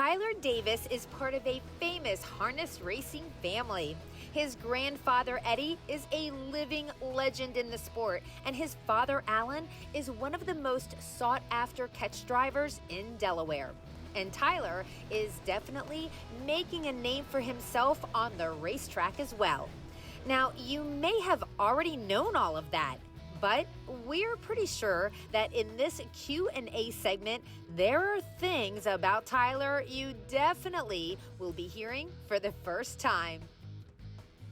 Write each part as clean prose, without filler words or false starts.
Tyler Davis is part of a famous harness racing family. His grandfather, Eddie, is a living legend in the sport, and his father, Allan, is one of the most sought-after catch drivers in Delaware. And Tyler is definitely making a name for himself on the racetrack as well. Now, you may have already known all of that, but we're pretty sure that in this Q&A segment, there are things about Tyler you definitely will be hearing for the first time.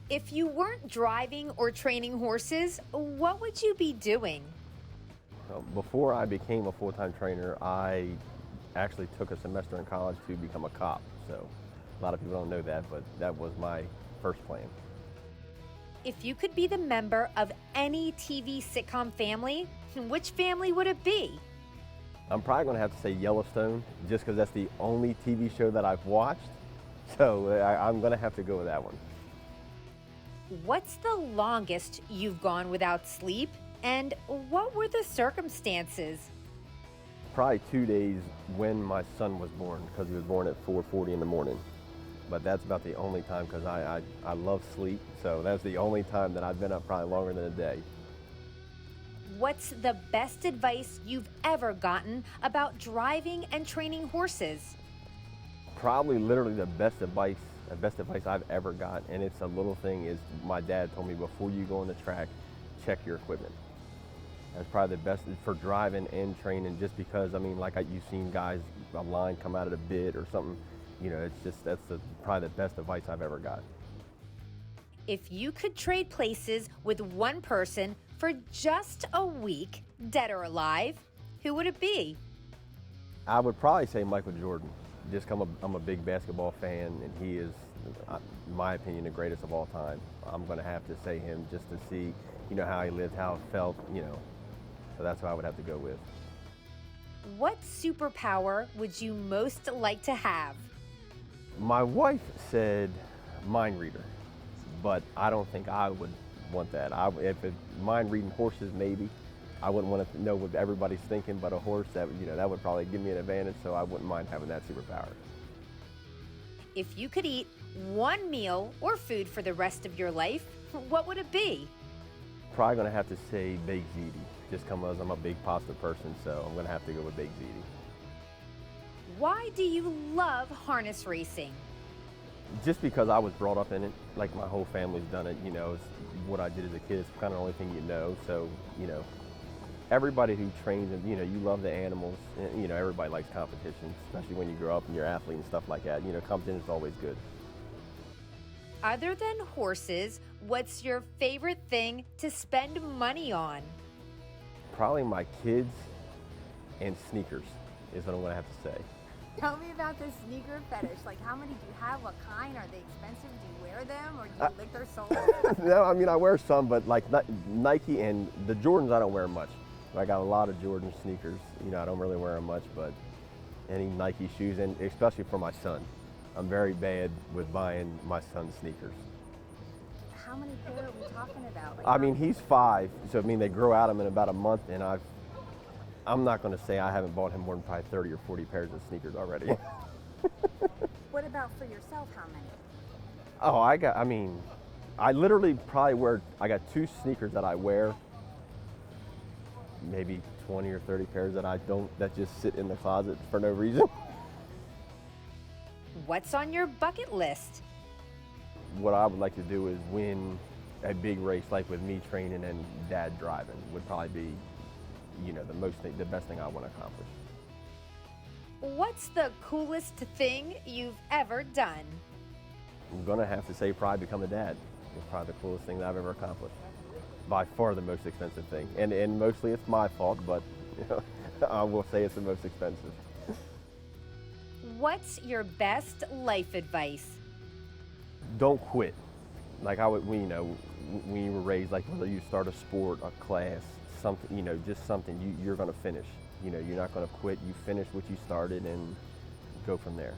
If you weren't driving or training horses, what would you be doing? Before I became a full-time trainer, I actually took a semester in college to become a cop. So a lot of people don't know that, but that was my first plan. If you could be the member of any TV sitcom family, which family would it be? I'm probably going to have to say Yellowstone, just because that's the only TV show that I've watched. So I'm going to have to go with that one. What's the longest you've gone without sleep, and what were the circumstances? Probably 2 days when my son was born, because he was born at 4:40 in the morning. But that's about the only time, because I love sleep, so that's the only time that I've been up probably longer than a day. What's the best advice you've ever gotten about driving and training horses? Probably literally the best advice I've ever got, and it's a little thing, is my dad told me, before you go on the track, check your equipment. That's probably the best for driving and training, just because, I mean, like you've seen guys, a line come out of the bit or something, you know, it's just, probably the best advice I've ever got. If you could trade places with one person for just a week, dead or alive, who would it be? I would probably say Michael Jordan. Just I'm a big basketball fan, and he is, in my opinion, the greatest of all time. I'm going to have to say him, just to see, you know, how he lived, how it felt, you know. So that's what I would have to go with. What superpower would you most like to have? My wife said mind reader, but I don't think I would want that. If it mind reading horses, maybe. I wouldn't want to know what everybody's thinking, but a horse, that would probably give me an advantage, so I wouldn't mind having that superpower. If you could eat one meal or food for the rest of your life, what would it be? Probably going to have to say baked ziti, just because I'm a big pasta person, so I'm going to have to go with baked ziti. Why do you love harness racing? Just because I was brought up in it, like my whole family's done it, you know, it's what I did as a kid. It's kind of the only thing you know, so, you know, everybody who trains, and you know, you love the animals, and, you know, everybody likes competition, especially when you grow up and you're an athlete and stuff like that. You know, competition is always good. Other than horses, what's your favorite thing to spend money on? Probably my kids and sneakers is what I'm going to have to say. Tell me about this sneaker fetish. Like, how many do you have? What kind? Are they expensive? Do you wear them, or do you lick their soles? No, I mean, I wear some, but like Nike and the Jordans, I don't wear much. I got a lot of Jordan sneakers. You know, I don't really wear them much, but any Nike shoes, and especially for my son. I'm very bad with buying my son sneakers. How many pair are we talking about? Like, I mean, he's 5, so I mean, they grow out of him in about a month, and I'm not going to say I haven't bought him more than probably 30 or 40 pairs of sneakers already. What about for yourself? How many? Oh, I literally probably I got 2 sneakers that I wear, maybe 20 or 30 pairs that just sit in the closet for no reason. What's on your bucket list? What I would like to do is win a big race, like with me training and Dad driving, would probably be, you know, the best thing I want to accomplish. What's the coolest thing you've ever done? I'm gonna have to say probably become a dad. It's probably the coolest thing that I've ever accomplished. By far the most expensive thing, and mostly it's my fault, but you know, I will say it's the most expensive. What's your best life advice? Don't quit. Like when you were raised, like whether you start a sport, a class, something, you know, just something, you're going to finish. You know, you're not going to quit. You finish what you started and go from there.